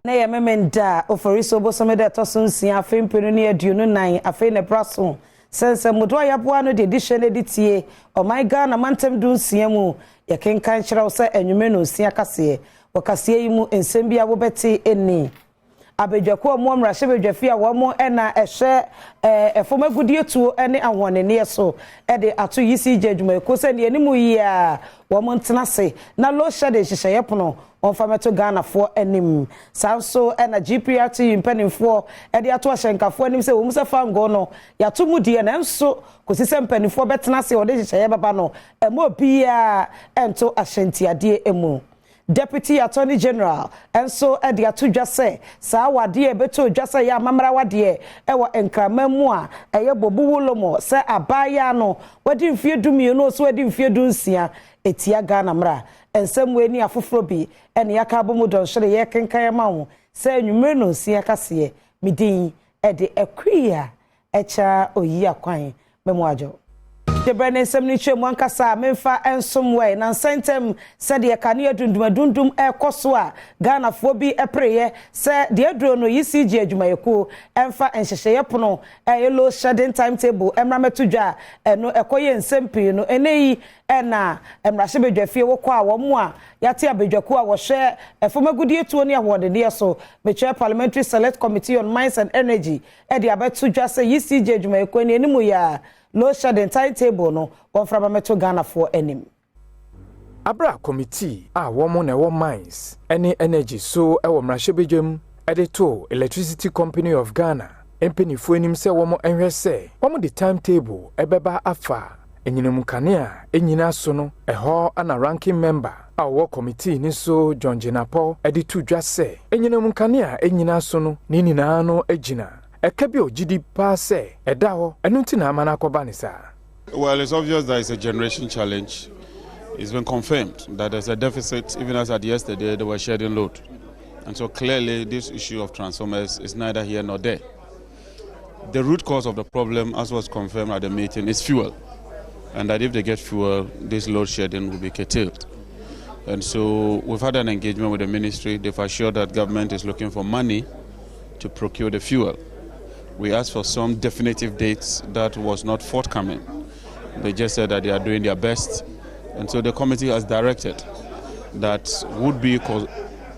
na ye memenda oforiso bosome de tosun sia afempenu ne aduonu nan afe ne braso sense mudo ayaboa no de dihye ne ditie o my God na mantem dun sia mu ye kenkan kyerɛw sɛ anwume no sia kase wakase yi mu ensem bia wo beti eni abedwako mo mrahye bedwafi a wo mo na ehye efomagudie tuo ne ahonene so de ato yisi adwuma ko sɛ ne animu yi a wo mo ntenase na lo hyade hyehyɛ pono onfameto Ghana for anim sanso na GPRT mpanimfo de ato ahyenkafo anim sɛ wo mu sɛ fango no ya to mu die na nso kosi sɛ mpanimfo betenase wo de hyehyɛ baba no emo bia ento ahyentiade emu Deputy Attorney General enso de ato dwase saa wade beto dwase ya mamra wade ewo enkrama mu a eye bobu wolomo sɛ abaya no wadi mfie dumie no so wadi mfie dunsia etia Ghana mra ensem we ni afoforo bi ene yaka bomu don hwere ye kenkan ma wo sɛ anwumre no sia kase midin de akria echa oyi akwan memo ajo the brand nsem ni twem wankasa memfa ensom we na sentem se de ka ne dundum ekoso a Ghana fo bi epreye se de aduro no yisi adwumayeko emfa enhyehye pono yellow shedding timetable emra metudwa no ekoye nsempii no eneyi na emrahye bedwafie wokọ a wo mu a yate abedwako a wo hwe efomagudie tuo ne ahode ne so meche parliamentary select committee on mines and energy de abetudwa se yisi adwumayeko ne enimu ya low shedding timetable no onfraba meto Ghana for anim abra committee a womo na wo mines any energy so e wo mrahye bedwam to Electricity Company of Ghana empenifo anim se womo enhwe se womo the timetable ebeba afa enyinam kanea enyina so no eho ana ranking member a wo committee ni so John Jenapo to dwa se enyinam kanea enyina so no ni nyina no agina Ekebio GD passe edaho enuntina amana kobanisa. Well, it's obvious that it's a generation challenge. It's been confirmed that there's a deficit. Even as at yesterday, they were shedding load. And so clearly this issue of transformers is neither here nor there. The root cause of the problem, as was confirmed at the meeting, is fuel. And that if they get fuel, this load shedding will be curtailed. And so we've had an engagement with the ministry. They've assured that government is looking for money to procure the fuel. We asked for some definitive dates that was not forthcoming. They just said that they are doing their best. And so the committee has directed that would-be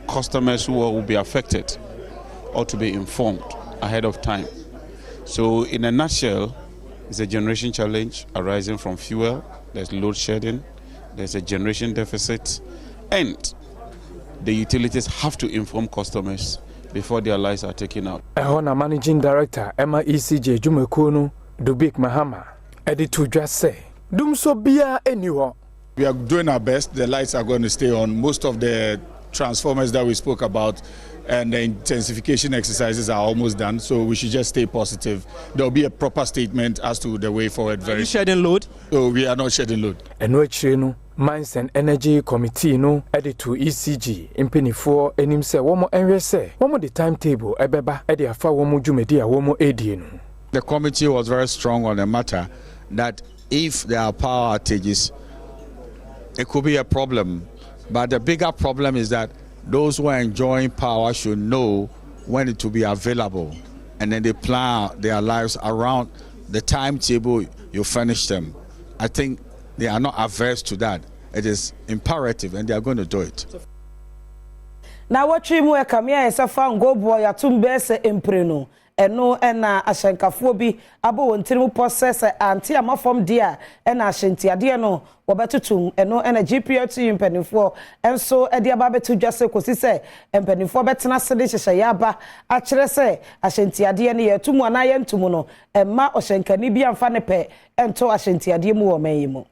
customers who will be affected ought to be informed ahead of time. So in a nutshell, it's a generation challenge arising from fuel. There's load shedding, there's a generation deficit, and the utilities have to inform customers before their lives are taken out. Ehona Managing Director Emma ECJ Jumekunu Dubik Mahama to just say Dum so bia anyho. We are doing our best. The lights are going to stay on. Most of the transformers that we spoke about and the intensification exercises are almost done, so we should just stay positive. There will be a proper statement as to the way forward. Are you shedding load? No, we are not shedding load. And no Mines and Energy Committee no to ECG impenifo enim se womo enwe se womo the timetable ebeba e de afa womo dwumedi a womo edie no. The committee was very strong on the matter that if there are power outages, it could be a problem. But the bigger problem is that those who are enjoying power should know when it will be available, and then they plan their lives around the timetable you furnish them. I think they are not averse to that. It is imperative, and they are going to do it. Now, what you more kamia is a fan go boy at Tumbese Impreno, and no ena ashenkafobi abo wontimu process anti ama from dia ena ashentia dia no wabetutum eno ena GPRT mpanimfo enso ede aba betu dwase kosi se mpanimfo betena sede hyehye yaba a kire se ashentia dia ne yetumu ana yentumu no emma ohyenkani bia mfa ne pe ento ashentia dia mu wo manyimu.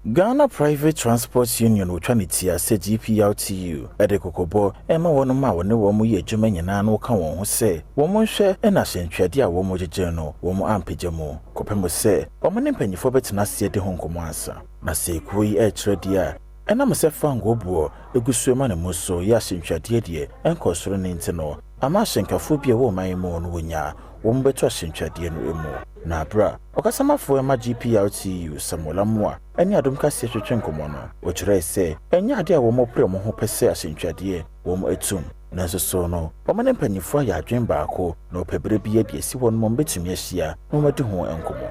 Ghana Private Transport Union Uchanitia se GPRTU kokobo ema wono ma wone wo mu ye dwuma nyina no ka won ho se wo mo hwe na hyenhwede a wo mo gyegye no wo mo ampegye mo kopemo se wo mo ne mpanyifo betena se de ho nkomo ansa na se kuyi e kyeredi a ena mo se fa ngobuo egusuema ne muso ya hyenhwede de enkosoro ne ntino ama hyenkafo bia wo man mu no wonya wɔn bɛto ahyɛntwadeɛ no emu na abra ɔkasamafo ɛma GPRTU Samuel Amoa ɛne Adom kaseɛ twetwe nkɔmmɔ no wɔkyerɛ sɛ ɛnyɛ ade a wɔn pere wɔn ho pɛ sɛ ahyɛntwadeɛ wɔn atum nanso so no wɔn ne mpanyinfoɔ ayɛ adwen baako na ɔpɛbrɛ bi adi asi wɔn mo betumi ahyia na wɔn adi ho nkɔmmɔ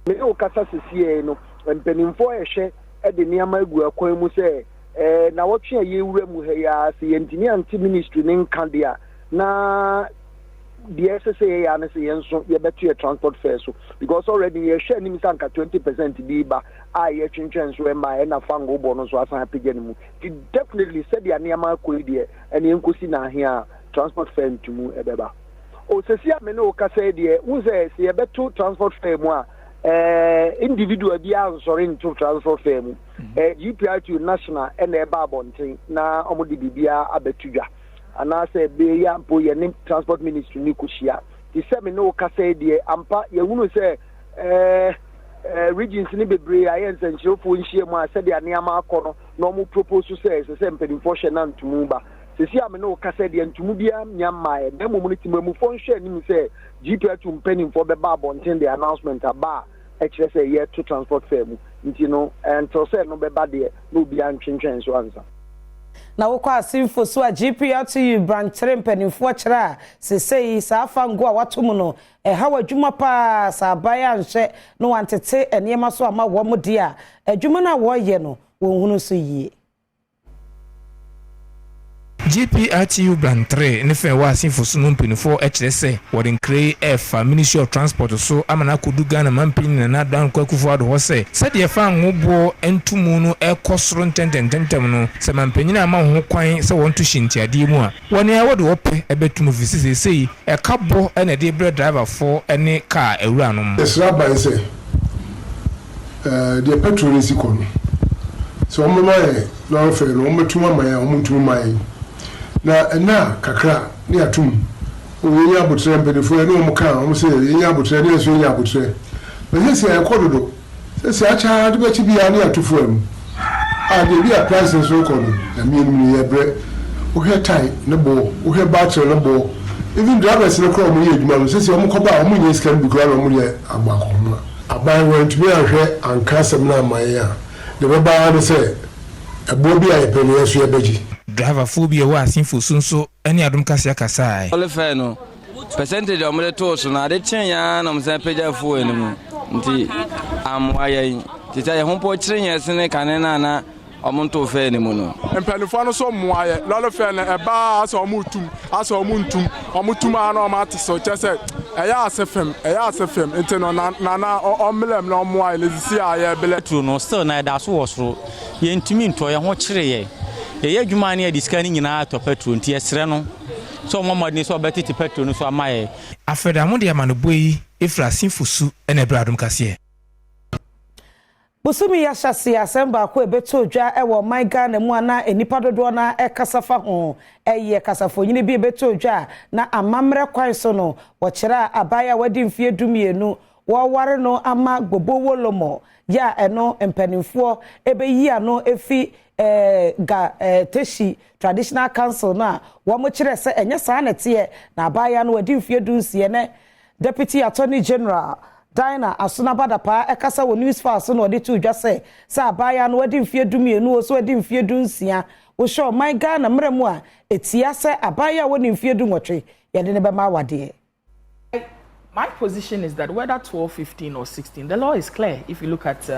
me o kasa sesie no mpanyinfoɔ ɛhwɛ ɛde nneɛma agu akwan mu sɛ na wɔtwe a yɛwura mu ha ya sɛ yɛntimi anti ministry ne nka deɛ na deɛ ɛsɛ sɛ yɛyɛ ano sɛ yɛn nso yɛbɛto yɛ transport fare so because already yɛhwɛ anim sɛ anka 20% bi ba a yɛtwentwɛn so ɛma ɛna fa ngobɔ no so asan apagya no mu definitely sɛdeɛ nneɛma akɔ yi deɛ ɛne nkɔsi n'ahe a transport fare ntumu ɛbɛba osesi a me ne wo kasa deɛ wo sɛ sɛ yɛbɛto transport fare mu a individual bi ansɔre nto transport fare mu GPRTU national ɛna ɛba abɔnten na ɔmo de bibia abɛto dwa anaasɛ beya mpo yɛ ne transport ministry ni kushia ti sɛ me ne wo kasa deɛ ampa yɛhunu sɛ regions ni bebree ayɛ nsɛnkyerɛfoɔ nhyia mu a sɛdeɛ nneɛma akɔ no na ɔmo propose sɛ sɛ mpanimfoɔ hyɛ na ntumu ba sisi a me ne wo kasa deɛ ntumu bia nyammaɛ na mmom no timamufoɔ nhyɛ anim sɛ GPRTU mpanimfoɔ bɛba abɔnten de announcement aba ɛkyerɛ sɛ yɛto transport fare mu nti no ɛntɔ sɛ no bɛba deɛ na obiara ntwentwɛn so ansa na wokɔ asimfo so a GPRTU brantere mpanimfoɔ kyerɛ a sesei saa fango a wato mu no ɛha wadwuma paa saa abaya nhwɛ no wantete nneɛma so ama wɔn di a adwuma no a wɔyɛ no wɔnhunu so yie GPRTU brantere ne fɛ wa asimfo so no mpanimfoɔ kyerɛ sɛ wɔde nkre ɛfa Ministry of Transport so amana kodu Ghana mampini na dan kwakufu ado hɔ sɛ sɛdeɛ fa ngobo entumu no ɛkɔ soro ntɛntɛntɛm no sɛ mampanyina ama ho kwan sɛ wɔn to hyintiadeɛ mu a wɔne a wɔde wɔpɛ ɛbɛtum fisisi sei ɛka bɔ ɛna de brɛ driver fo ɛne car awura no mu ɛsra ban sɛ deɛ petrol nsi kɔ no so wɔn ma yɛ na ɔfɛ no wɔn betuma ma yɛ wɔn ntuma ma yɛ na ena kakra ne atum oye ya botre mpedefo ne o muka o se ya botre ne so ya botre na se ya kododo se acha de ba chi bia ne atufo am a de bia price so kodo na mi enu ye bre o he tai ne bo o he battery ne bo even drivers ne kro mo ye adwuma no se o mu koba o mu nye scan bi kro na o mu ye agbako no aban wan tumi ahwe anka sem na amaye a de ba ne se ebo bi a ye pele yeso ye beji driver phobia wa asimfo so any Adom kaseɛ kasa all fair no percentage of the toll so na de chen ya na msa pagya fo enimu nti amwaye ti ta ye ho po kyerɛ nyɛ sene kane na omonto fair enimu no empanifo no so mwaye lolo fair na eba asa omutum asa omuntum omutum ana omate so kyese eya asefem nti no na omlem na omwaye lezisi aye bele true no still na da so wosoro ye ntumi nto ye ho kyerɛ ye ye adwuma ne adiska ni nyina to petrol nti esre no so momodni so betiti petrol no so amaye afeda mo de amanobo yi efra sinfusu ene bra Adom kaseɛ Busumi ya hyase asemba ko ebeto dwa ewo my Ghana mu ana enipa dodo na ekasafa ho eye kasafo nyine bi ebeto dwa na amamre kwan so no wo kyerɛ abaya wadi mfie dumienu wo ware no ama gbobo wolomo ya eno empanimfo ebeyi ano efi teshi traditional council na wo mo kyerɛ sɛ enye saa nete na abaya no wadi mfie dunsie ne deputy attorney general Dina asuna badapa ekasa wo news fast no de to dwa se abaya no wadi mfie dumienu o so wadi mfie dunsia wo show my Ghana mremu a etia se abaya wo ni mfie dunwotwe ye de ne be ma wade. My position is that whether 12, 15 or 16, the law is clear if you look at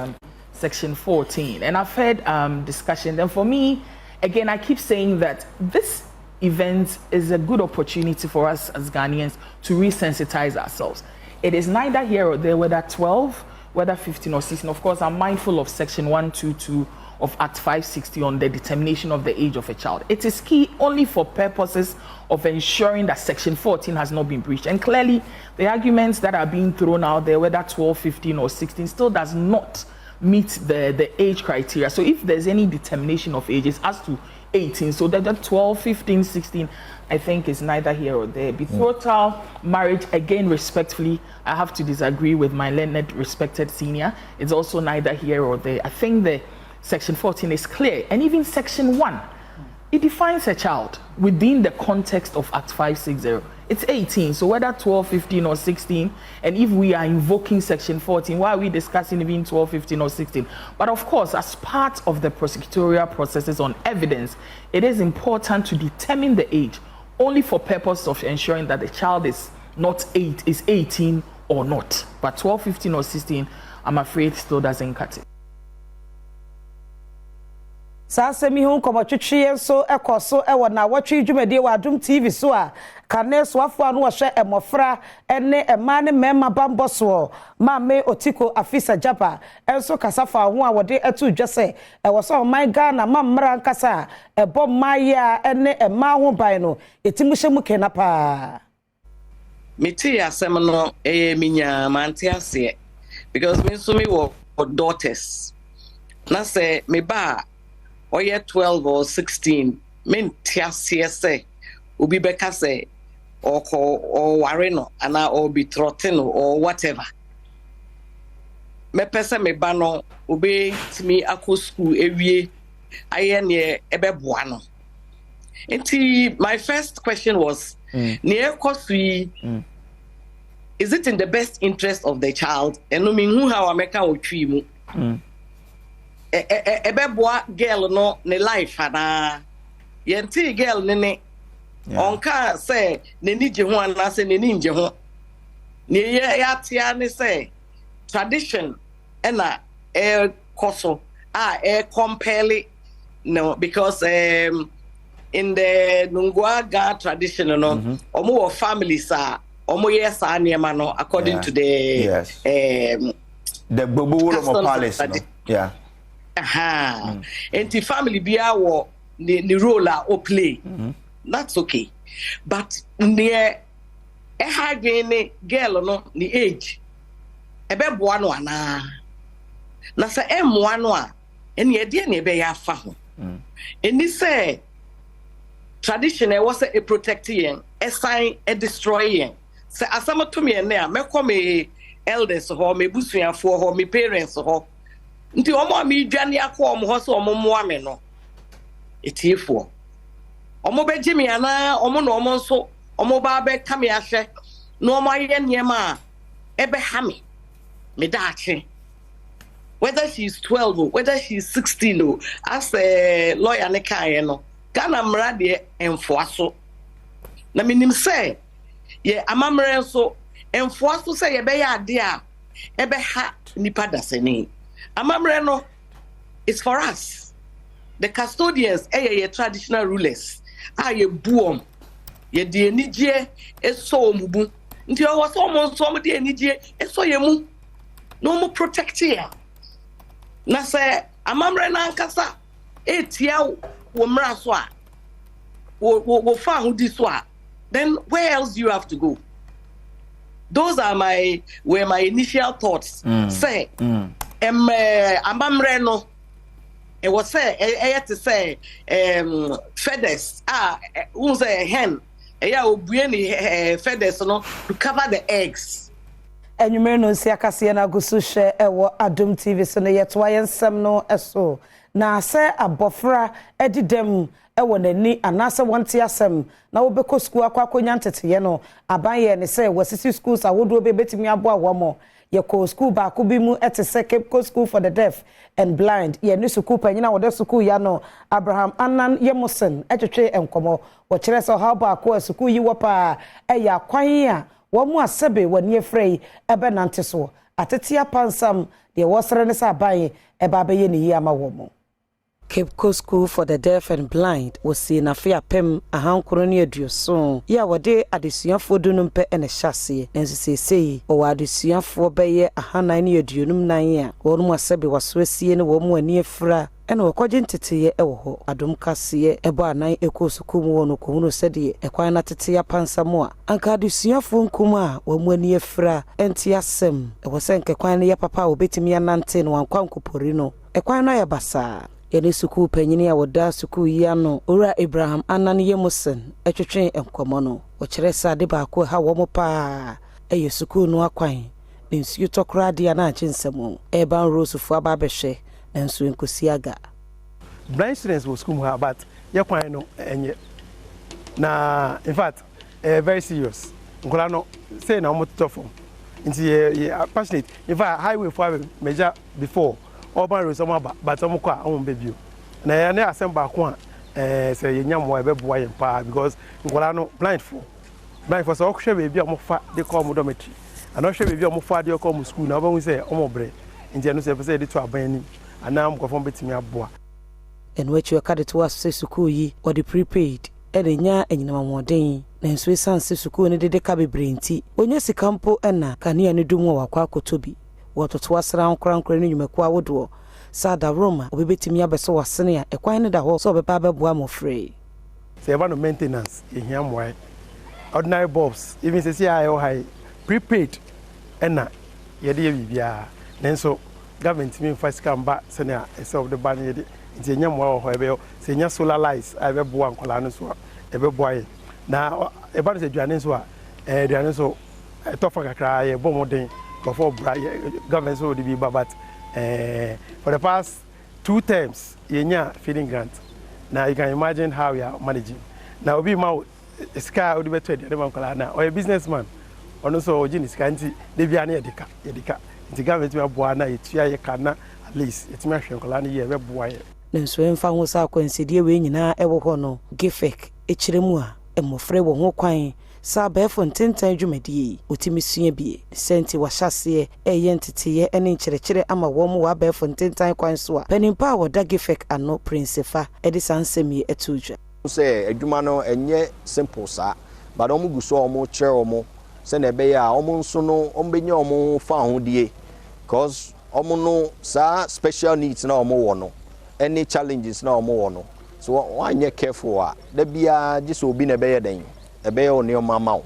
section 14. And I've heard discussion. And for me, again, I keep saying that this event is a good opportunity for us as Ghanaians to resensitize ourselves. It is neither here or there, whether 12, whether 15 or 16. Of course, I'm mindful of section 122 of Act 560 on the determination of the age of a child. It is key only for purposes of ensuring that section 14 has not been breached. And clearly, the arguments that are being thrown out there, whether 12, 15 or 16, still does not meet the age criteria. So if there's any determination of ages as to 18, so that 12, 15, 16, I think is neither here or there. Betrothal marriage, again, respectfully, I have to disagree with my learned, respected senior. It's also neither here or there. I think the Section 14 is clear, and even Section 1, it defines a child within the context of Act 560. It's 18. So whether 12, 15, or 16, and if we are invoking Section 14, why are we discussing even 12, 15, or 16? But of course, as part of the prosecutorial processes on evidence, it is important to determine the age only for purpose of ensuring that the child is 18 or not. But 12, 15, or 16, I'm afraid still doesn't cut it. Sasa mi hu komotwetwe so ekoso ewo na watwe dwumade wa Adom TV so a kane so afo anu wo hwe emofra ene ema ne mema bamboso ma me otiko afisa japa enso kasafa ho a wode etu dwese ewo so my Ghana ma mra nkasa ebo maya ene ema ho ban no etimuhye mu kenapa meti asem no minya mante ase because me so me wo daughters na say me ba or 12 or 16 men tiasie say obi beka say or wareno ana or betroteno or whatever me pese me ba no obi timi akọ school ewie aye ne ebeboa no enti my first question was ne ekosui is it in the best interest of the child eno me hu how ameka otwi mu ebeboa girl no ne life ana yenti girl ne onka say ne ni je ho ana say ne ni nje ho ne ya tia ne say tradition ena koso compel no because in the Nungwaga tradition no omo families are omo yes aniema no according to the the Bobo Palace no? Yeah. And the family be our the role or play. That's okay. But near a high girl no the age. A beb one na sa M1 and ye dear ne be ya fa. And this say tradition was a protecting, a sign, a destroying. Say asama to me and there, me come me elders or me busuya for me parents or nti omo mi dwane akọ omo ho so omo moa me no etiefo omo beji me ana omo no omo nso omo ba be ka me ahwe no omo aye niema ebe ha me daache whether she's 12 or whether she's 16 or as a lawyer ne kan no Ghana mra de enfoaso na minim say ye amamre nso enfoaso say ye be ya ade a ebe ha nipa daseni Amamre no is for us. The custodians ye traditional rulers. Ye buom. Ye di enije eso mubu. Nti o so mo so mo di enije eso ye mu. No mo protect here. Na say amamre na nkasa etia wo mra so a wo fa hu di so a then where else do you have to go? Those are my initial thoughts. Say amamre no it was say to say feathers who's a hen obue ni feathers no to cover the eggs enyume no si akase na gusu hwe ewo Adom TV so no yeto ayensem no eso na se abofra edidem ewo nani anase wonte asem na wo beko school akwakonya ntete no abaye ne se wasisi schools awodo be betimi abo awomo Yako school ba kubi mu etese Cape School for the Deaf and Blind. Ye ni school panyina wode school ya no Abraham Anan Yemusen etwetwe enkomo wo kire so how ba ko school yi wopa eya kwan a wo mu asebe wani efrei ebe nante so atetia pansam de wosere ne sa ban eba be ye ni yi ama wo mu Cape School for the Deaf and Blind was seen a fair pem a hankoro ne aduoso ya wode adesuafo dunum pe ene hyase enso sei o adesuafo beye ahanan ne aduonum nan a wonum asebe wasoasie ne wo mu ani efra ene wakogye nteteye ewo ho adom kase ebo anan ekosuku mu wono kohunu sede ekwan na tete ya pansamo a anka adesuafo nkum a wo mu ani efra enti asem ewo senke kwan ne ya papa obetimi anante no wankwa nkopori no ekwan na ya basa Yene suku penyini ya wada suku yano ura Abraham Anan Yemusen etwetwe enkomo no wo kire sa de ba ko ha wo mo pa eye suku no akwan nsuo tokra de na achinsemo Eban Rose fu aba behwe nsuo nkosiaga blind students will school but ya kwan no enye na in fact very serious. Nkola no say na omo to form. Nti passionate. In fact, highway for major before urban roads omo ba but omo kwa omo be na ya na assemble ko a say yenya mo e be boa yen pa because nkola no blind for so okwe baby omo fa de call mo dormitory and okwe baby omo fa de call mo school na obo say omo bre nti no say de to aban ni ana am ko fon betimi aboa en wechi okade to was school yi or the prepaid enya enyinama moden na nso esanse school ne de ka bebrenti onye sikampo na kanea ne dumu wa kwa kotobi wototo asra nkran ne nyumakwa wodo sada roma obebetimi abeso wasene a ekwan ne da ho so obeba beboa mo free say about maintenance ehia moai ordinary bulbs even say I high prepaid na ye de bibia nenso government me first come back senior of the ban ye de enya moai ho ebe say nya solar lights I be boa nkola no so ebe boa na eba se duane so a duane so tofa kakra ye bomodin before government so the be but for the past 2 terms yenya feeding grant. Now you can imagine how we are managing. Now we ma sky would be trade the man na or a businessman or also ojini skanti de bia na yedika the government me boa na etua ye kana at least it me hwe nkola na ye be boa ye nso emfa ho sa kwansidie we nyina ewo ho no gifek echiremu a emofre wo ho kwan sa befo ntentan dwumadie otimi sua bie senti wahase entity ene nkyerɛkyerɛ ama wo mu wa befo ntentan kwan so a panimpa wo da gifek ano princefa edison semi etujwa say adwuma no enye simple sa but omo guso omo kyerɛ omo se na ebe ya omo nso no ombenya omo fa ho die cause omo no sa special needs na omo wo no any challenges na omo wo no so wanye careful a da bia just obi na ebe ya den ebe ya oni omo ma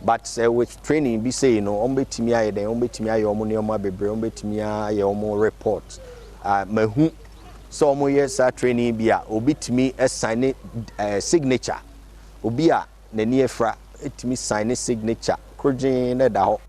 but with training be say no ombetimi aye den ombetimi aye omo ne omo bebre ombetimi aye omo report mahu so omo yes training bia obitimi sign signature obi a nani efra etimi sign signature krojin na da ho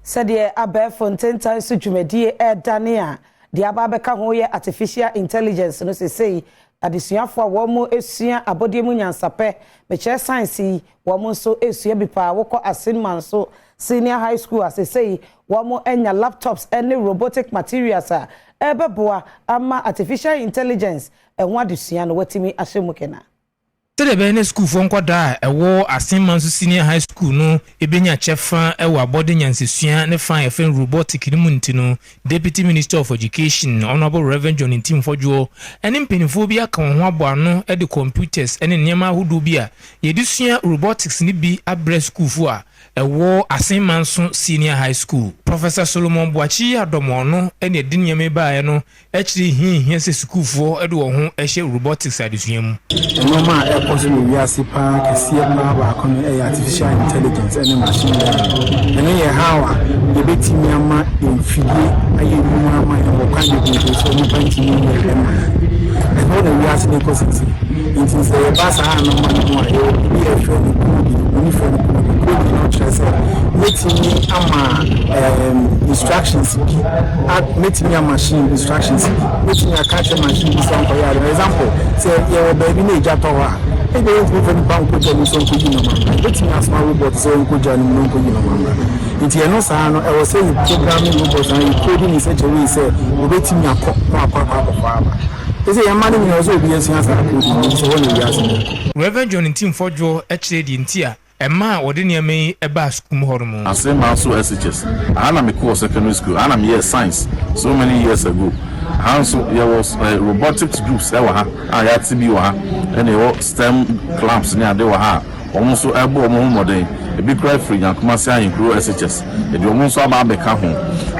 said abefo ntentan so dwumadie dane a de ababeka ho ye artificial intelligence no say adesuafo a wo mo esua abodie mu nyansape meche science wo mo so esua bipa wokọ assignment so senior high school as say wo mo enya laptops and robotic materials a ebeboa ama artificial intelligence enwa adesua no watimi ahyemukena Tebe ne school fo nkoda ewo assignment so senior high school no ebenya chefa ewo abode nyansesua ne fan efen robotic ni muntino deputy minister of education honorable reverend John Ntimfodwo ene mpenifo bi aka ho aboano e de computers ene nyema hudu bi a yedusua robotics ni bi abre school fo a ewo assignment so senior high school professor Solomon Boachi Adomono ene de nyema ba no ekiri hihia se school fo e de wo ho ehye robotics adesua mu possible we are sipa kesia ma ba kono artificial intelligence and machine learning and here how the betimi ama infidie aye mu ama e kwa de so ni panti ni and how the we are seeing causes it is a basa no man no we are showing code not just letting ama instructions letting a machine instructions letting a catch machine for example say your baby na jatowa e dey go bank ko jani so ko jina mama letting a small robot so ko jani no ko jina mama it you know say no I was saying programming robots and coding in such a way say we betting akọ is a man in also be as Reverend John Ntimfodwo ekire di ntia Emma wode niame eba school hormo asema so SHS ana me course secondary school ana me science so many years ago also there was robotics groups ewa ha ya tibi wa ha and the STEM clubs ni ade wa ha almost ebo omo modern e bi cry free yankuma se ayin grow SHS e de omo so aba beka ho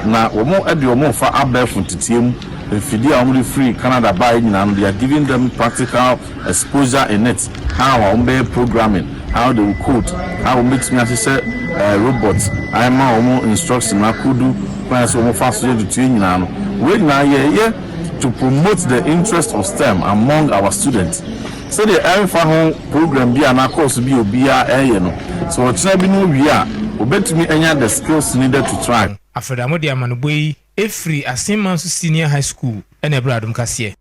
na omo e de omo fa abefo titiem fidi a omo free Canada by nyina they are giving them practical exposure in it how omo programming how they will code, how makes me say robots. I am more instruction I could do when so fast to train now. We now here to promote the interest of STEM among our students. So the home program be an course be obia no. So it's not be no we are obet me any the skills needed to try. After the Manubui, a free assignment senior high school and a Adom Kasiye.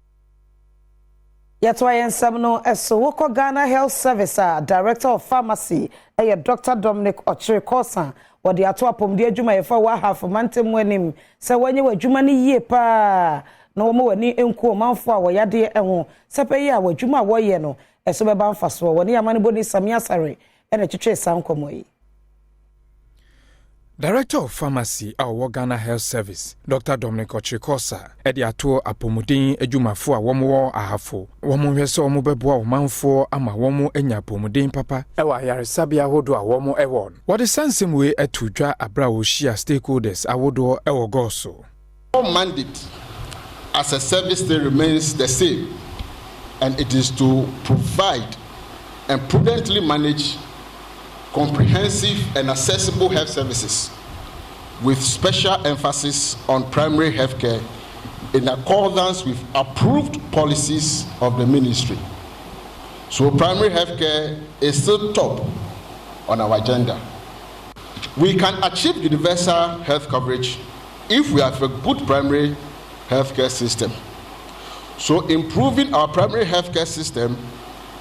Yetwa yensam no eso woko Ghana Health Service Director of Pharmacy Dr. Dominic Ochirikosa wode ato apomde adwuma yefa wa half mantem wanim se wanye wadwuma ne yie pa na wo wani enku manfo a woyade eho sepe a wadwuma woye no eso beba mfaso woni amane boni samia sare ene twetwe sankomo yi. Director of Pharmacy our Ghana Health Service, Dr. Dominic Ochirikosa, edi ato apomudin adwumafo a womo ahafo. Womo hwese womo beboa omanfo ama womo enya apomudin papa. Ewa yaresabia hodo a womo ewon. What is sensem we etudwa abra wo share stakeholders awodo ewo goso. Our mandate as a service still remains the same, and it is to provide and prudently manage comprehensive and accessible health services with special emphasis on primary health care in accordance with approved policies of the ministry. So primary health care is still top on our agenda. We can achieve universal health coverage if we have a good primary health care system. So improving our primary health care system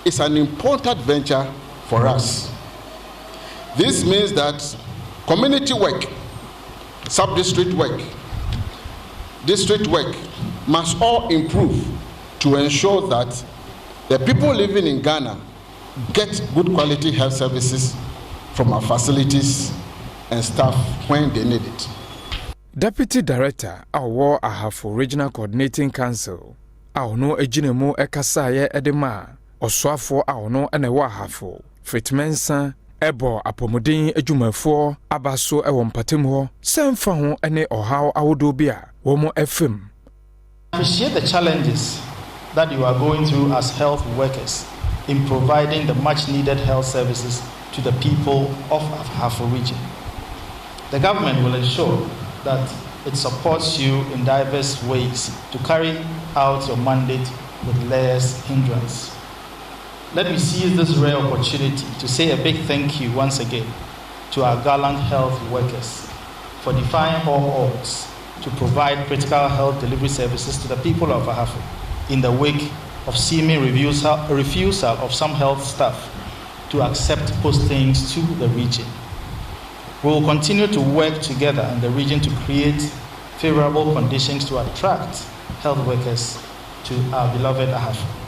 is an important venture for us. This means that community work, sub-district work, district work must all improve to ensure that the people living in Ghana get good quality health services from our facilities and staff when they need it. Deputy Director, our Ahafo Regional Coordinating Council, our no ejinemo ekasaye edema, oswafo our no enewa Ahafo, Fritmensa, Ebo apomodin adwumafo abaso ewo mpatem ho semfa ho ene ohaw awodo bia womo FM. Appreciate the challenges that you are going through as health workers in providing the much needed health services to the people of Ahafo region. The government will ensure that it supports you in diverse ways to carry out your mandate with less hindrance. Let me seize this rare opportunity to say a big thank you once again to our gallant health workers for defying all odds to provide critical health delivery services to the people of Ahafo in the wake of seeming refusal of some health staff to accept postings to the region. We will continue to work together in the region to create favorable conditions to attract health workers to our beloved Ahafo.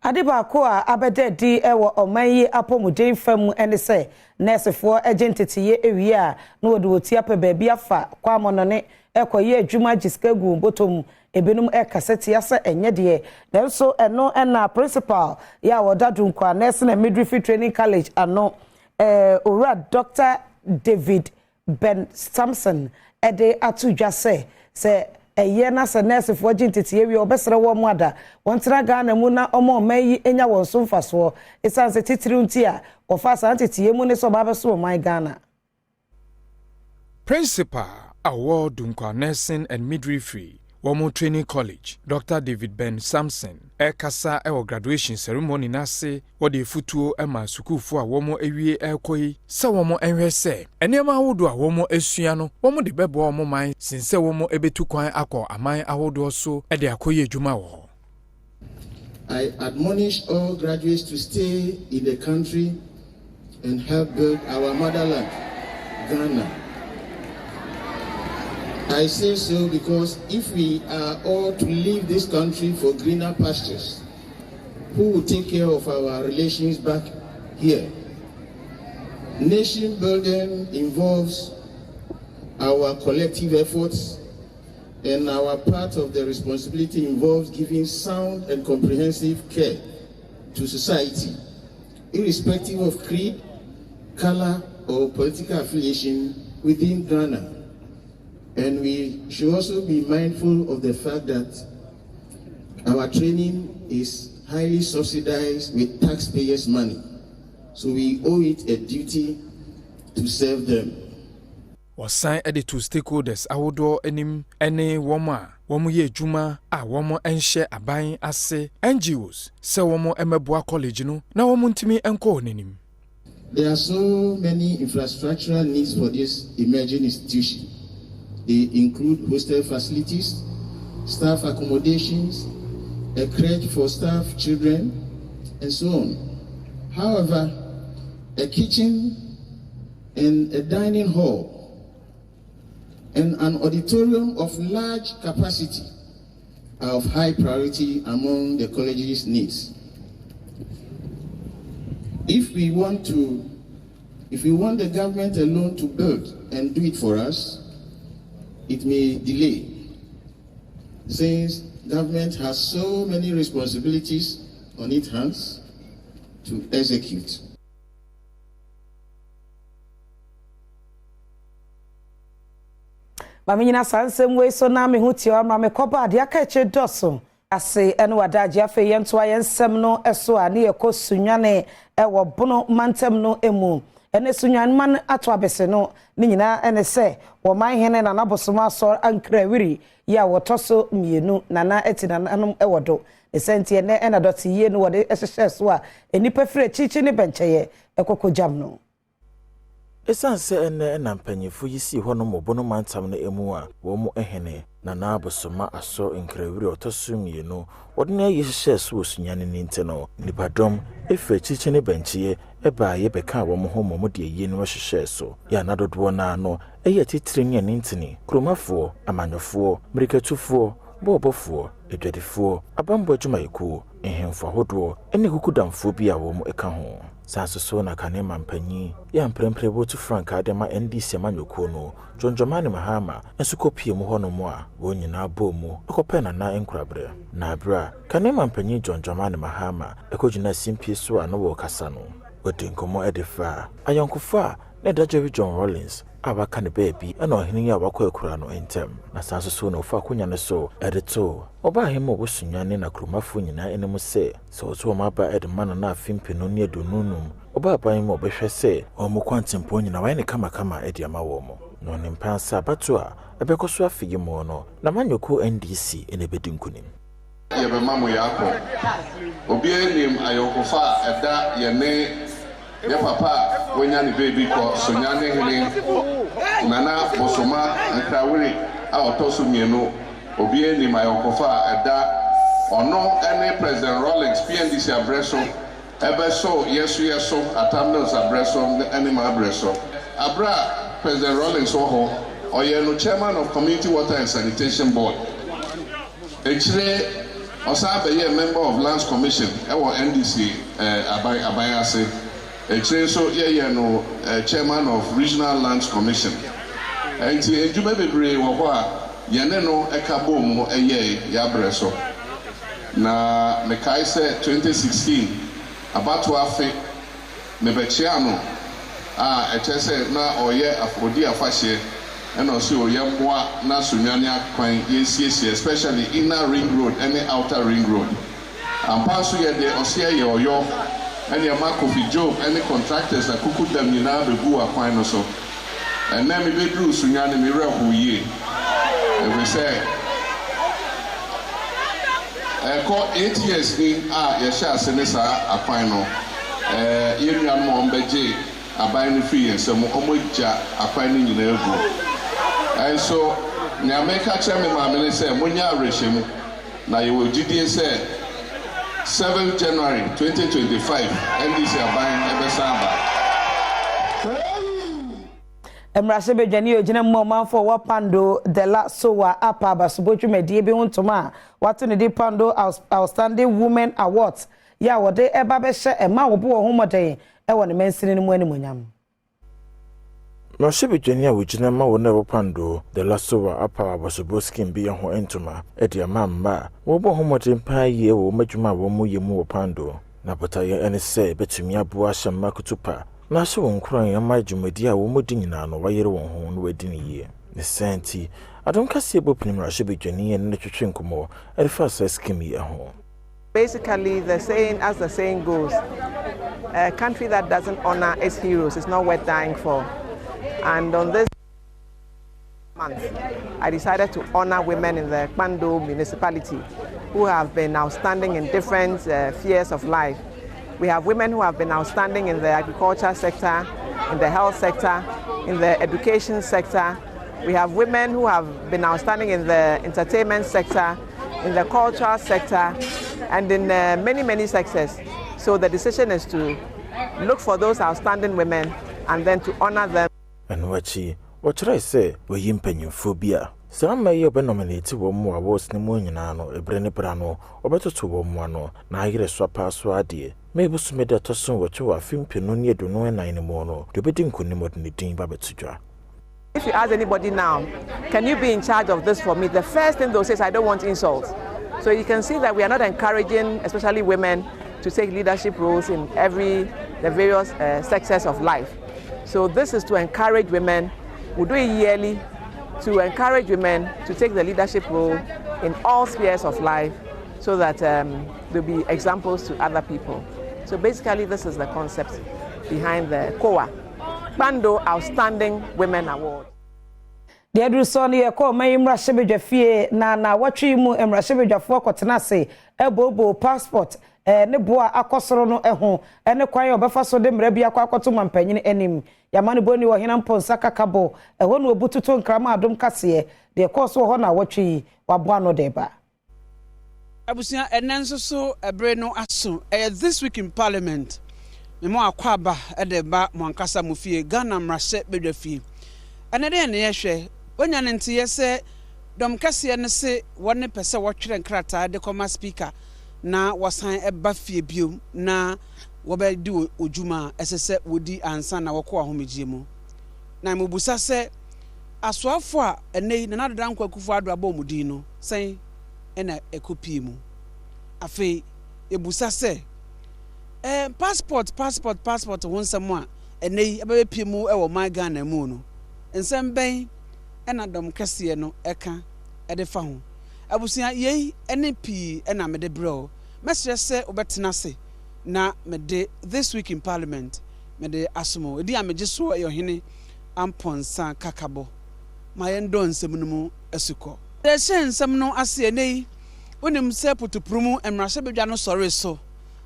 Adiba ko a abede di ewo omanyi apomuden fam ene se nursefo agentity ye ewie a na wode woti ape baabi afa kwa monone ekoye adwuma giskegu botom ebenum ekaseti asa enye de nanso eno na principal ya wodadun kwa nurse na midwifery training college ano ora Dr. David Ben Samson ede atudwa se eye na se nurse fo agentity ye wi obesere wo mu ada wontra Ghana mu na omo mayi enya won so mfaso esanse titiri nti a ofa santete ye mu ne so ba beso my Ghana. Principal Award Dunkwa Nursing and Midwifery Womo Training College, Dr. David Ben Samson, Ekasa ewo graduation ceremony nase, wode futuo ema sukufu a womo ewie ekoi, se womo enhwe se, enema awodo a womo esua no, womo de bebo womo man, sinse womo ebetu kwan akọ aman awodo so, ede akoye adwuma wo. I admonish all graduates to stay in the country and help build our motherland, Ghana. I say so because if we are all to leave this country for greener pastures, who will take care of our relations back here? Nation building involves our collective efforts, and our part of the responsibility involves giving sound and comprehensive care to society, irrespective of creed, color, or political affiliation within Ghana. And we should also be mindful of the fact that our training is highly subsidized with taxpayers' money. So we owe it a duty to serve them. Wasan edi to stakeholders awodo enim ene woma womo ye adwuma a womo enhye aban ase NGOs se womo emeboa college no na womo ntimi enko nenim. There are so many infrastructural needs for this emerging institution. They include hostel facilities, staff accommodations, a crèche for staff, children, and so on. However, a kitchen and a dining hall and an auditorium of large capacity are of high priority among the college's needs. If we want the government alone to build and do it for us, it may delay, since government has so many responsibilities on its hands to execute. Mami nyina sansem we so na me huti o ma me koba de aka che doso ase ene wadaje afa yento ayensem no eso ani ekosunwane ewo bono mantem no emu ene sunwan man ato abese no ni nyina ene se wo man hene na nabosoma so ankra wiri ya wotoso mienu nana etina nanom ewodo esenti ene ena doti ye no wode ehhehhe so a enipa fire chichi ne bencheye ekokojam no esanse ene na mpanyefo yisi ho no mobono mantam no emu a wo mu ehene na na abosoma aso nkrawiri otosumienu wode na yehhehhe so osunyane ni nteno nipadom efe chichi ne bencheye eba ye beka wo mo ho mo de ye no hhehhe so ya na dodo na no eye titire ne ntini kromafo amanyofo mrikatufo bobofo edwadefo abambo adwumayeko ehemfo hodo ene kukudamfo bi a wo mu eka ho sansoso na kanema mpanyi ya mprempre botu frank adema ndc amanyoko no jonjomane mahama ensukopie mu hono mu a wonyina bomu ekopena na enkrabre na abra kanema mpanyi jonjomane mahama ekojina simpie so a no wo kasa no odinkomo edefa ayonkofa na dajewi John Rollins abaka ne baby ana ohini ya wakwa no entem na sansoso na ofa konya ne so edeto oba hemo bosunyane na kromafo nyina enemu se so to maba edman na afimpino ne adonunum oba ban mo behwe se omo kwantempo nyina wan ne kama ediama wo mo no ne mpansa bato a ebekoso afigi mo no na manyoko NDC ene bedinkunim yebe mamu yako obi enim ayokofa eda yene ya papa wonya ni baby ko sonyane hene nana bosoma nkrawiri a otoso mienu obi enim ayokofa eda ono ene president Rolex PNDC abreso ebe so yeso atamnos abreso ene ma abreso abra president Rolex ho oye no chairman of community water and sanitation board echire osabe ye member of lands commission ewo NDC abayase echire so ye no chairman of regional lands commission enti ejuma bebre wo ho a yene no ekabo mu eye ya breso na mekai se 2016 abato afe mebechia no a echese na oye afodi afahye and also yamwa na sunyanya kwan yes especially inner ring road and outer ring road and pass ye de osia ye oyo and your mark of job any contractors that kuku dam nyina bebu akwan no so and na me bedru sunyane me rehu ye and we say ko 8 years ni ye sha asene sa akwan no ye nua mo mbeje aban no free ensem omogja akwan ni nyina egu. And so, Nyameka Chairman Mamene said, Munya Reshim, now you will GDA said 7th January 2025, NDC are buying Ebesamba. Emrasebe Jani Ojina Moma for Wapando, de la Sowa, Apa, Basubochu Mediebi Untoma, what in the Pando Outstanding Women Awards. Ya, what they ever beshe, and Mawabu Homo Day, I want to mention in Munyam. Mashibi Jenia wujina ma wona wopando de lasowa apa wasoboski mbi ho entuma edia mamba wo bo homoden pa ye wo madwuma wo mu ye mu wopando na botaye ene se betumi aboa hyamma kutupa na hye won kran ya madwumadi a wo mudi nyina no wayere won ho no wadini ye ne senti adom kase bopnim Mashibi Jenia ne twetwe nkomo erifa skimi ho. Basically, the saying goes, a country that doesn't honor its heroes is not worth dying for. And on this month, I decided to honor women in the Kpando municipality who have been outstanding in different spheres of life. We have women who have been outstanding in the agriculture sector, in the health sector, in the education sector. We have women who have been outstanding in the entertainment sector, in the cultural sector, and in many sectors. So the decision is to look for those outstanding women and then to honor them. And what I say, we impenium phobia. Some may be nominated one more awards no more no, a brand brano, or better to one one, na I swap password. Maybe some made a tossen what you are film pinonia do no and anymore, the bidding couldn't more than the thing Babetsuja. If you ask anybody now, can you be in charge of this for me? The first thing they'll say is, I don't want insults. So you can see that we are not encouraging, especially women, to take leadership roles in the various sectors of life. So this is to encourage women. We do it yearly to encourage women to take the leadership role in all spheres of life so that they'll be examples to other people. So basically this is the concept behind the COA, Bando Outstanding Women Award. The Adrusoni Eko Mayimra Shebejafie na watri mu Emra Shebejafo Kotenase ebobo passport ne boa akosoro no eho ene kwan obefa so de mra bia kwa akoto mampanyin enim yamane boni wo hena mponsa kakabo eho no obututo nkrama adom kase de koso ho na watri waboa no deba abusia enenso so ebre no aso this week in parliament memo akwaba edeba mwankasa mufie Ghana mrase bedwafie ene de ne yehwe onya ne ntie se dom kase ne se wone pese wotwere nkrata de koma speaker na wasan eba fie biom na wobedi ojuma esese wodi ansa na wokọ ahomegye mu na mubusa se asoafo a enei na nadoda nkwakufu ado abomudin no sen ena ekopi mu afi ebusa se passport wonsam a enei ebepie mu ewo my Ghana mu no ensem ben ena dom kase no eka edefa ho abusia yei ene pi ena mede bro mesre se obetena se na mede this week in parliament mede asomo edi ameje so yohene amponsa kakabo mayendo nsem no mu asuko de nsem no ase enei onim se putuprumu emrahye bedwa no sore so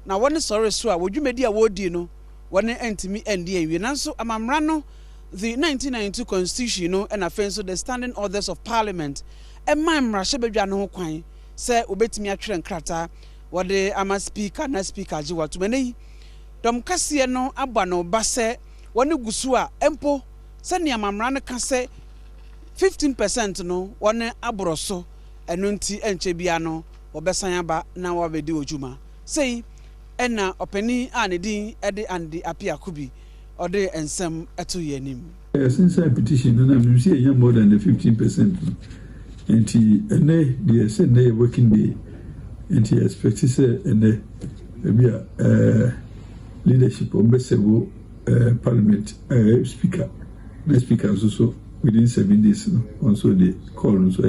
na woni sore so a wodwumedi a wodi no woni entimi endi awie nanso amamra no the 1992 constitution no and afenso the standing orders of parliament emrahye bedwa no ho kwan se obetimi atwere nkrata wode ama speaker na speaker ji watumene dom kase no aba no ba se woni gusu a empo se ne amamra no ka se 15% no woni aboroso eno nti enche bia no obesan aba na wabedi ojuma sei ena opani anedi ede andi apia kubi ode ensem eto yanim since I petition and I'm seeing more than the 15% and the say working day and he expects and leadership on Bessevo parliament speaker the speaker also within 7 days also the call so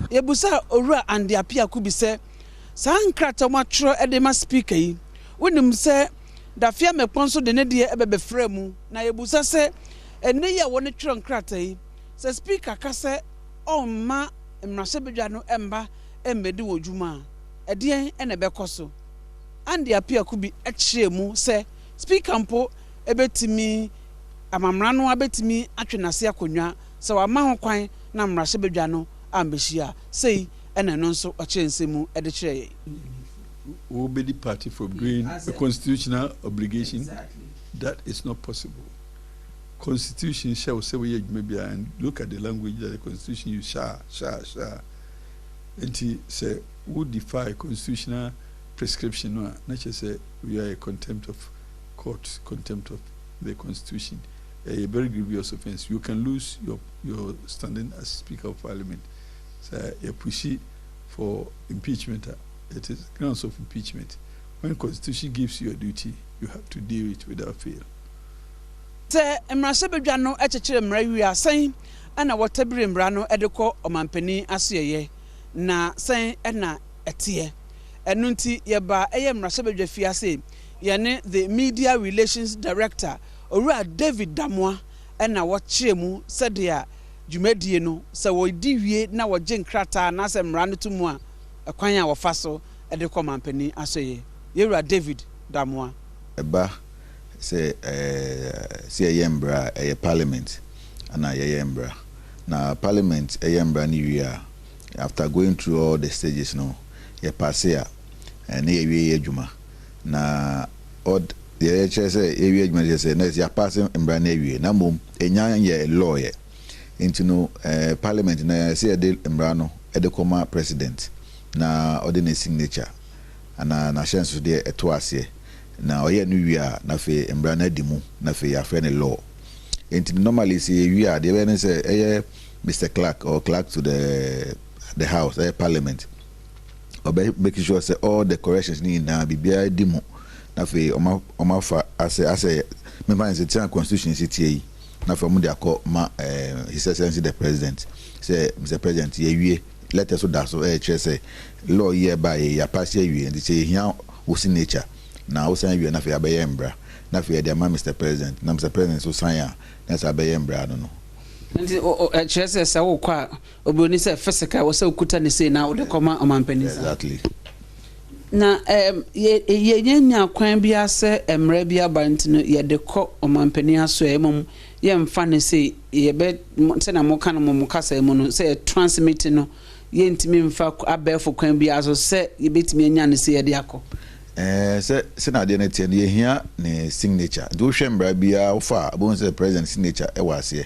Ebusa owura andi apia kubi se sankrata matro edema speaker yi wonim se da fia meponso de ne de ebebefra mu na ebusa se ene ya woni twro nkrata yi se speaker ka se omma emrahye bedwa no emba embedi wodwuma edien ene bekoso andi apia kubi ekye mu se speaker mpo ebetimi amamra no abetimi atwenase akonwa se wa ma ho kwan na emrahye bedwa no ambeshia say ena no so ochensemu ede kire will be the party from doing a constitutional obligation. Exactly. That is not possible. Constitution shall say we maybe and look at the language that the constitution use shall. And he say would defy constitutional prescription no not just say we are a contempt of court, contempt of the constitution. A very grievous offense. You can lose your standing as Speaker of Parliament. So you push it for impeachment. It is grounds of impeachment. When Constitution gives you a duty, you have to deal it without fail. Te emrahye bedwa no echechere mrawi asan ana wotabire mra no edekọ omampani aseyeye na san ena etie enunti yeba eye emrahye bedwa fi ase yene the media relations director owura David Damoa ena wochiremu sedia dwumadie no se wodi wie na woje nkrata na se mra no tumu a ekwan a wofa so edekọ mampani aseye yewura David Damoa eba se yembra parliament ana yembra na parliament yembra ni wi a after going through all the stages no ye pass ya na ewie adwuma na od the HS ewie adwuma say na ya pass mbra na ewie na mom enya ye lawyer into no parliament na say de mbra no e de koma president na ordinary signature ana na chance de eto ase na oye no wia na fe mbra na dimu na fe ya friend law into normally say wia de we say Mr. Clerk or clerk to the house parliament or making sure say all the corrections need na bibia dimu na fe oma fa as member say the constitution city na fe mu de akọ ma his excellency the president say Mr. President ye wie let us that so say law here by ya pass ye and say here wo signature na wo sign wie na fe abaye mbra na fe de ma Mr. President na Mr. President so sign na sa abaye mbra no nti chese sa wo kwa obioni se physical wo se okuta ne sei na wo de koma omampani exactly na ye nyanya kwan bia se emra bia bantino ye de kɔ omampani aso emom ye mfa ne sei ye be se na mo kan mo kasa emu no se transmit no ye ntimi mfa abefo kwan bia aso se ye betimi anya ne sei ye de akɔ se na de ne tie ne hia ne signature do hwembra bia wo fa abon se president signature e wase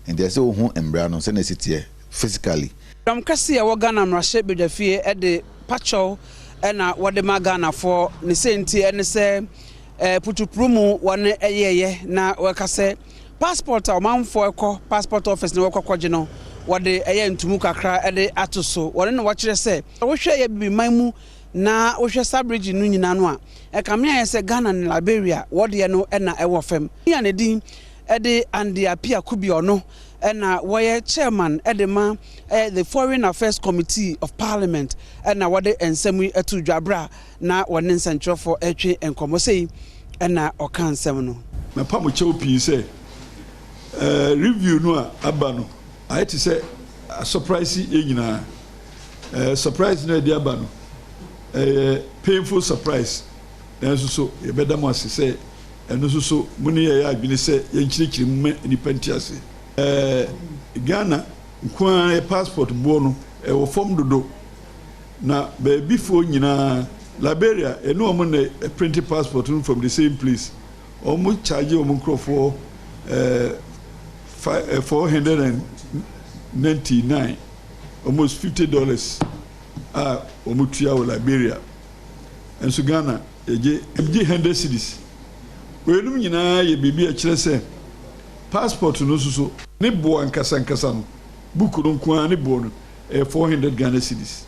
and there's so who embra no se na sitie physically kase ya wo Ghana mrahye bedafie e de pacho na wo de magana for ne senti ene se putuprumu wone eyeye na wo kase passport a manfo ekọ passport office ne wo kwakwaje no wo de eye ntumu kakra e de atoso wone ne wo kire se wo hwe ye bibi manmu na wo hwe sabridge no nyina no a e kamia ye se Ghana ne Liberia wo de no e na e wo fam ya ne din ede andi apia kubiono na woye chairman edema the Foreign Affairs Committee of Parliament na wode ensemu etu dwabra na wone nsantrofo etwe enkomo sei na okansem no na pamo chopi say review no aba no I to say a surprise nyina surprise no dey aba no painful surprise nanso so ye bedam ase say eno so muni ya adwene se ye nkyirikyiri mu ni pantiase Ghana kwa passport bo no e wo form dodo na before nyina Liberia eno omo na printed passport from the same place omo charge omo crofo $499 almost $50 omo tua wo Liberia and so Ghana eje 100 cedis wenum nyina ye bibi a kire se passport no so ne bo ankasa no book no kwa ne bo no 400 Ghana cedis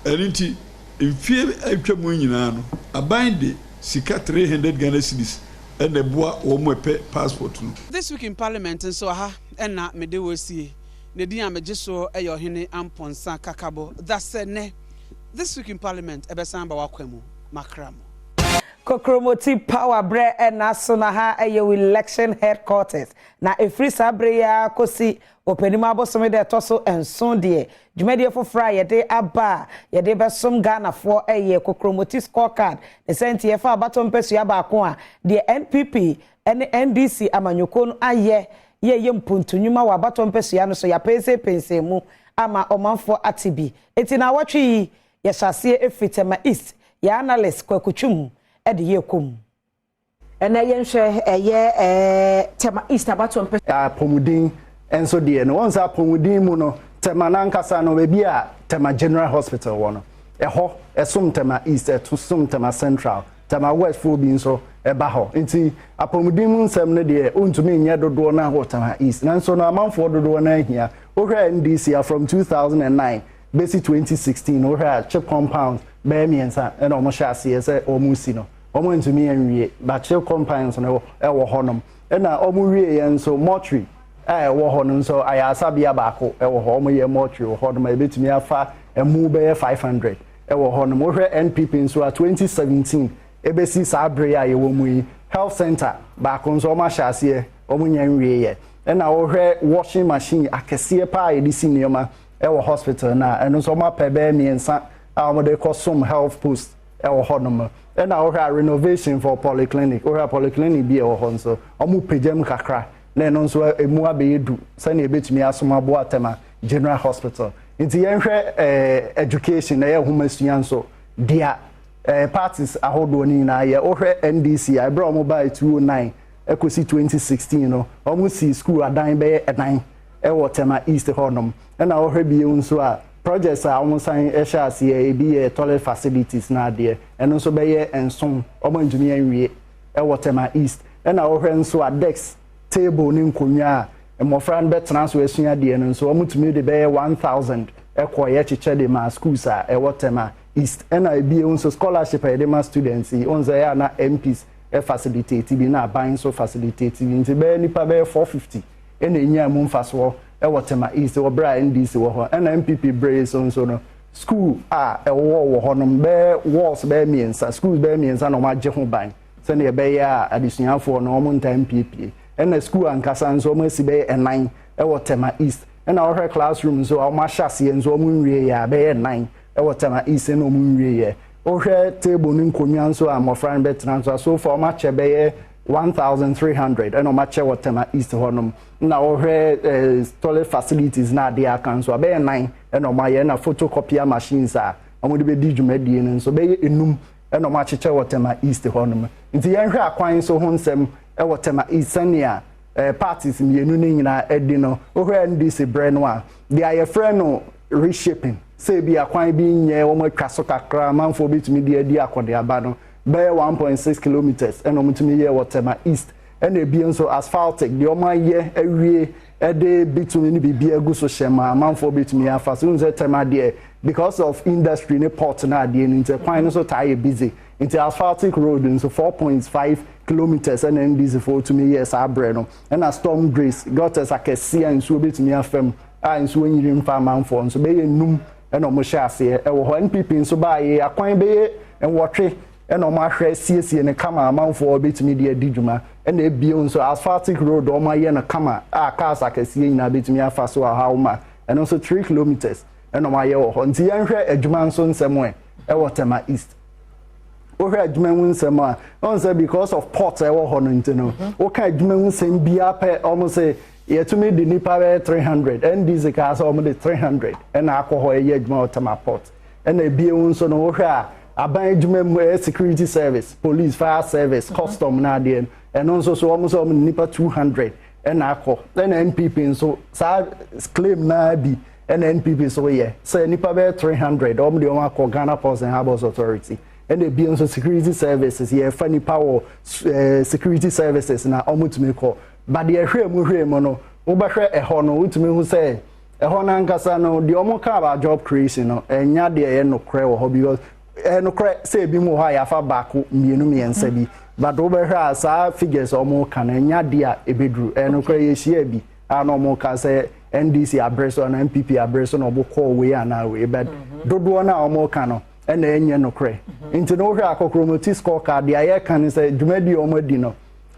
enti mfie atwamu nyina no abande sika 300 Ghana cedis and the boa o mo pe passport no. This week in Parliament so ha na me de wosie ne din ameje so eyo hene amponsa kakabo that's ne this week in Parliament ebesan ba wakwemu makramo Kokromoti power bre na so na ha eyo election headquarters na efri sabre ya kosi openima abosome de toso enson de dwumade fofra ye de aba ye de besom Ghana for eye Kokromoti scorecard the senti ye fa abatom pesu ya ba ko a de NPP and NDC amanyoko no aye ye mpuntunwuma wa abatom pesu ya no so ya pense mu ama omanfo atibi eti na watwi ye hyase efitema east ya analyst kwakutwum ede yekom ena yenhwe eye tema east abatom pe pomudin enso de no onza pomudin mu no tema nankasa no be a tema general hospital wono eho esum tema east etusum tema central tema west for bi nso eba ho nti apomudin mu nsem ne de ontumi nya dodo na ho tema east nanso no amanfo dodo na ahia ohwe NDC from 2009 basi 2016 ohwe chip compound be miensa ena omo hyase se omo si no omo ntumi anwie ba chip compounds no ewo honom ena omo wie yen so mortuary ewo honom so ayasabia baako ewo ho omo ye mortuary wo honom ebetumi afa emu be 500 ewo honom ohwe NPP nso 2017 ebesi sabre ya yewo mu yi health center baako nso omo hyase omo nyanwie ye ena ohwe washing machine akese pa edisi nioma ewo hospital na eno so ma pebe miensa amode kosum health post ewo honom ena ohwa renovation for polyclinic ohwa polyclinic bi ewo honso omu pejam kakra na eno so emu abeyedu sane ebetumi asoma bo atema general hospital nti yenhwe education na ye homa sua nso dia parties ahodo ni na ye ohwe NDC I brought mobile 209 ekosi 2016 no omu si school adan be edan ewo tema east honom na ohwe bi nso a projects a omu san ehya ase e bi toilet facilities na de eno nso be ye enson omu engineer nwie ewo tema east na ohwe nso a desk table ni nkonya mmofra betena so esua de no nso omu tumi de be 1000 ekoye chiche de ma schools a ewo tema east na ebie nso scholarship e de ma students onza ya na MPs facilitate bi na ban so facilitate nti be nipa be 450 na enya mu mfaso e tema east wo bra NDC wo ho na MPP brace so no school a wo ho no be walls be miensa schools be miensa no ma je ho ban se na be ya adisuafo no mo nta MPP na school ankasa nso mo si be 9 wo tema east na wo classroom so o ma hyase nso mo nwie ya be 9 wo tema east no mo nwie ye ohwe table ni nkonwa nso amofra betena nso so for ma chebe 1300 and ma che wotema east honum na ohwe toilet facilities na dey akanso be 9 and ma ye na photocopier machines a omode be di dwumadie nso be enum and ma che wotema east honum nti yenhwe akwan so honsem e wotema east ania parties mienu ni nyina edi no ohwe ndc breno a dey aye friend no reshaping say bi akwan bi nye wo matwa so kakra manfo bitumi di adi akode aba no be 1.6 kilometers and omutumi ye wotema east and e bi nso asphaltic the oma ye awie e de bitumi ni bibia gu so shema manfo bitumi afa so nze tema de because of industry ne port na de ni nte kwan so tie busy into asphaltic road nso 4.5 kilometers and then this for to me yes abre no and a storm grace got us akese nso bitumi afam a nso nyirim fa manfo nso be ye num and omo hyase e wo ho NPP nso ba ye akwan be ye enwotwe and omo ahwe siesie ne kama amanfo betimi de adidwuma and e bio nso asphaltic road omo ye na kama a cars akasie nyina betimi afa so ahawma and also 3 kilometers and omo ye wo ho nti yenhwe adwuma nso nsemo e wo tema east ohwe adwuma nsem a on say because of port e wo ho no ntino wo ka adwuma nsem bia pe omo say yetumi di nipa 300 and these cars almost 300 and alcohol ye adwuma otama port and e bie nso no wo hwe a aban adwuma security service police fire service custom na de and also so almost nipa 200 and alcohol then NPP nso sa claim na bi and NPP so ye say nipa 300 almost the one Ghana Ports and Harbours Authority and e bie nso security services ye fa nipa wo security services na almost me call but the hwemu no wo behwe eho no utumi hu say eho na nkasa no de omo ka ba job creation no enya de ye no kre wo ho because no kre say bi mu ha ya fa baako mienu miensa bi but wo behwe asa figures omo ka na enya de a ebedru no kre ye hia bi ana omo ka say NDC abreso na MPP abreso no bo call we ana we but dodo na omo ka no na enye no kre nti no hwe akokromotis scorecard de aye kan say dwumadi omo di no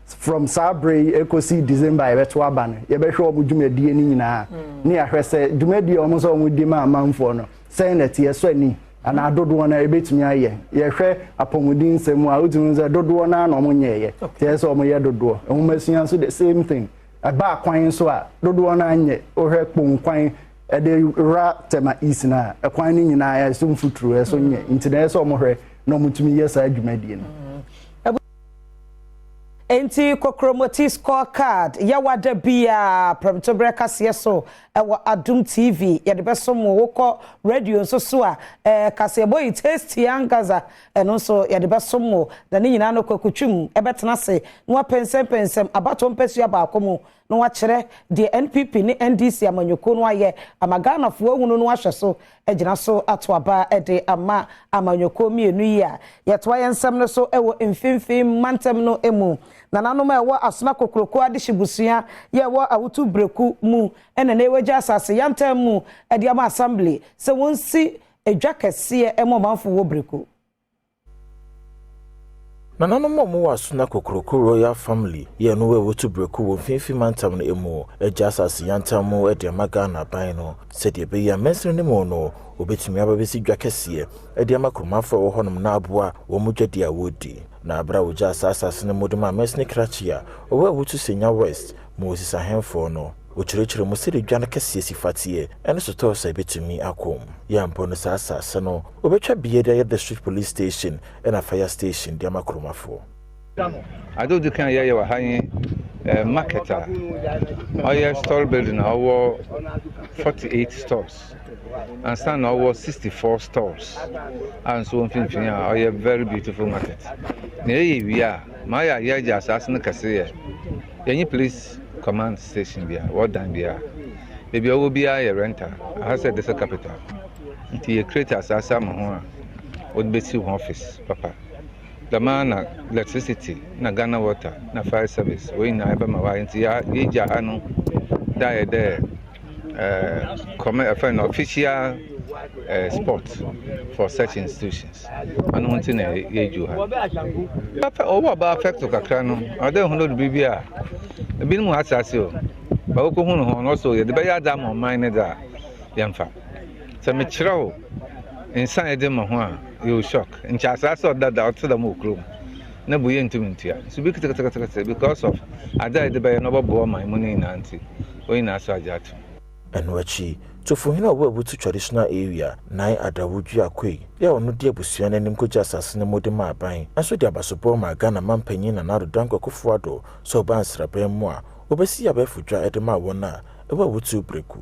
from Sabre ekosi December ebeto abane ye behwe obudwumadie ni nyina ne ya hwese dwumadie omo so omudi ma amanfo no senate ye so ani ana dodo na ebetumi aye ye hwe apomudin nsemu a udun ze dodo na na omo nyeye te so omo ye dodo ehumasuan so the same thing aba kwan so a dodo na anye ohwe kponkwan ede ra tema isina ekwan ni nyina ya so mfuturu eso nye intine so omo hwe na omutumi ye sa dwumadie no enti kokromoti scorecard ya wada bia promto breakfast yeso ewa Adom TV ya de besom wo radio so a kase boy taste yangaza eno so ya de besom da ni nyina no kwakutwum ebetena se no pensem abato mpesu ya ba akomu no wa kire de NPP ni NDC amanyoko no aye amagana fo ahunu no ahwe so egina so ato aba ede ama amanyoko mienu yi a yeto yensem no so ewo mfimfim mantem no emu nananom ewo asona kokroko adihibusua ye wo awutu breku mu ene na eweja asase yantem mu ede ama assembly se wonsi edwa kese emomanfo wo breku Nananom mo asona kokroko royal family ye no we wotu breku wo mfimfim mantem no emu eja asase yantem mu ede magana ban no se de be ya mesre ne mo no obetumi ababesi dwa kese ede amakromafo wo honom na aboa wo mudwade a wodi na abra woja asase ne moduma mesne krachia owe wutu senya west Moses ahemfo no ochirechire mu sede dwan kese sifatie ene soto so betumi akom ya mpo no sasa no obetwa biye the street police station and a fire station dia makromafo Ado du kan ye wa han marketer oya store building our 48 stores and stand our 64 stores and so finfin oya very beautiful market na we are my ya just asking kase ye police command station bia what dan bia maybe owo bia ye renter I said this capital nti ye create asasa mo ho a would be to office papa the man electricity na Ghana water na fire service we na eba ma wa nti ya ija anu da there come official sport for such institutions anu hunti na ye ju ha papa o wa ba affect kakra no ade hono do bibia ebi mu asase o ba ko hunu ho no so ye de be ya da mo man ne da yemfa se me kirao insan ede mo ho a you shock in asase o da out to the mokro na buye ntumintua so bi kete because of ada de be no bobo man money na anti o ina so ajatu enwachi to fuhina wo abutu traditional area nine adawuju akoi ya onu de abusua na nim koja asase ne mode ma aban aso de abasobo ma Ghana mampanyin na nado danko kofuado so bansrabe mu a obesi abafudwa edema wona ewa wutu breku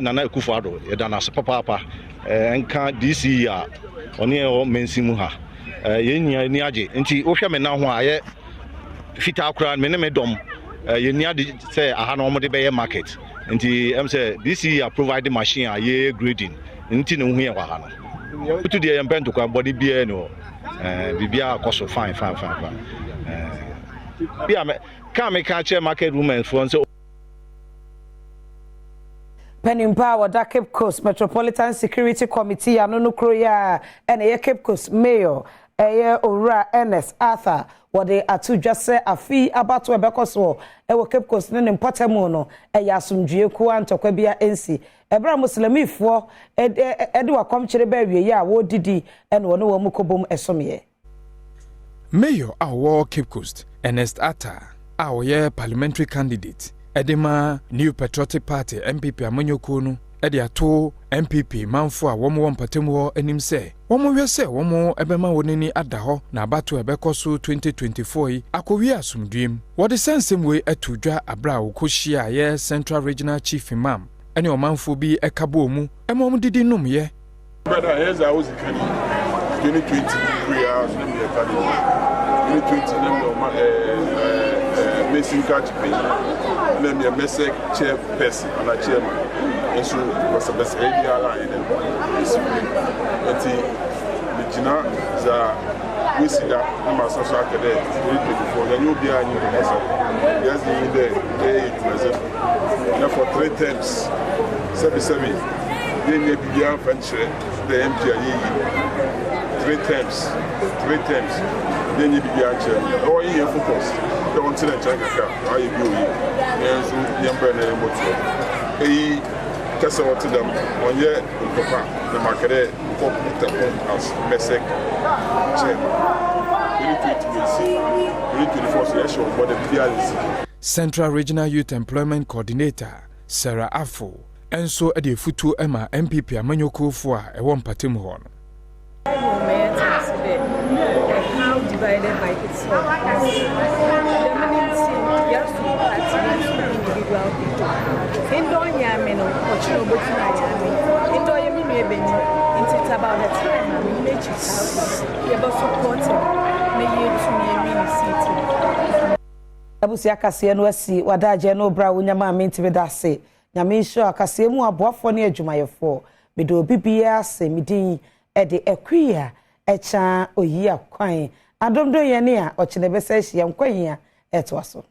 nana kufuado ye dana so papa enka DC ya oni o mensimu ha ye nia ni age nti wo hwe me na ho a ye fita akura me ne me dom ye nia de say aha na omode be ye market nti em say this year provide machine a ye grading nti ne hu ye wa ha no putu de ye mpento kwa body bia no bibia akoso fine bia me ka che market women for so Penimpa da Cape Coast Metropolitan Security Committee anono kroya ene Cape Coast Mayor Ora Ernest Arthur wode atudwa se afi abato ebekoso Cape Coast ne mpotemu no asumdue ku antokwa bia ensi ebra muslimifo ede wakomkyere ba wie ya wo didi ene wona wo mukobom esomye Mayor awo Cape Coast Ernest Arthur awoye parliamentary candidate Edema New Patriotic Party MPP amanyoko no ede ato MPP manfo a womo mpatemu ho anim se womo hwese womo ebema wonani ada ho na abato ebekoso 2024 akowi asumduem wode sensem we atudwa abra okohia ye Central Regional Chief Imam ene omanfo bi ekabo mu emom didi num ye brother here's I was in 2020 we are name the academy 2020 name Mason catch me let me a message chair person and a chairman and so was a best idea line and the Gina we see that I'm a social cadet 2024 then you'll be a new person yes in the for 3 terms 77 then they began venture the MPI 3 terms then you began or you focus the one to the China I agree and so yamper na emoto kasa what them on ye papa the market for as message Central Regional Youth Employment Coordinator Sarah Afo enso ade futu ema MPP amanyoko fo a e won patem ho no how divided by itself. The ministry, yes, individual people. In Donyamino, or Chinobutinayami, in Doyami, it's about the time I make it. You're about supporting me to me, city. Abusi akase no asi wadaje no bra wonyama menti bedase nyame nso akase mu aboafo ne adwumayefo mede obibia ase midin ede ekwia echa oyi akwan adomdo ye ne a ochine bese hia nkwan ya etwaso